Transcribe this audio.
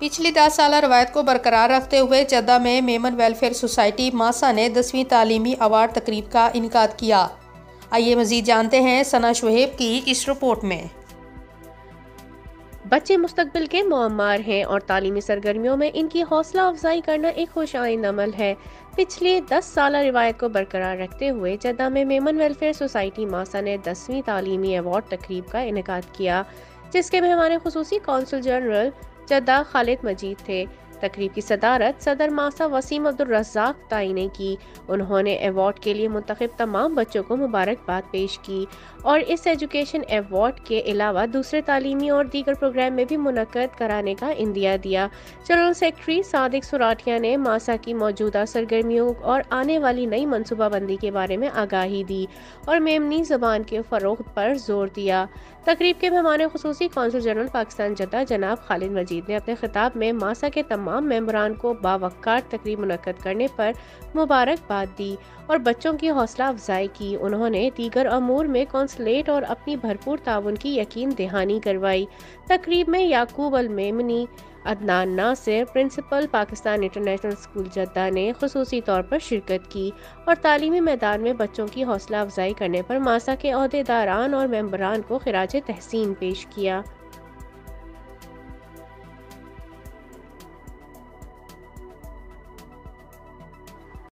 पिछली 10 साल रवायत को बरकरार रखते हुए जद्दा में मेमन वेलफेयर सोसाइटी मासा ने 10वीं तालीमी अवार्ड तकरीब का इनेकाद किया। आइए मजीद जानते हैं सना शुएब की इस रिपोर्ट में। बच्चे मुस्तकबिल के मुअम्मार हैं और तालीमी सरगर्मियों में इनकी हौसला अफजाई करना एक खुशाइंद अमल है। पिछली 10 साल रिवायत को बरकरार रखते हुए जद्दा में मेमन वेलफेयर सोसाइटी मासा ने 10वीं तालीमी अवार्ड तकरीब का इनेकाद किया, जिसके मेहमान खुसूसी कौंसल जनरल जद्दा खालिद मजीद थे। तकरीब की सदारत सदर मासा वसीम अब्दुल रज़्ज़ाक ताई ने की। उन्होंने अवार्ड के लिए मुंतखब तमाम बच्चों को मुबारकबाद पेश की और इस एजुकेशन अवार्ड के अलावा दूसरे तालीमी और दीगर प्रोग्राम में भी मुनक्कद कराने का इंदिया दिया। जनरल सेक्रेटरी सादिक सुराठिया ने मासा की मौजूदा सरगर्मियों और आने वाली नई मनसूबाबंदी के बारे में आगाही दी और मेमनी ज़बान के फ़रोग़ पर जोर दिया। तकरीब के मेहमान खुसूसी कौंसल जनरल पाकिस्तान जद्दा जनाब खालिद मजीद ने अपने खिताब में मासा के तमाम मेंबरान को बावक़ार तकरीब मुनक्कद करने पर मुबारकबाद दी और बच्चों की हौसला अफजाई की। उन्होंने दीगर अमूर में कौंसलेट और अपनी भरपूर ताउन की यकीन दहानी करवाई। तकरीब में Yaqoob Al Memni, Adnan Nasir, principal Pakistan international school Jeddah ने खुसूसी तौर पर शिरकत की और तालीमी मैदान में बच्चों की हौसला अफजाई करने पर मासा के अहदेदारान और मेंबरान को खिराज तहसीन पेश किया।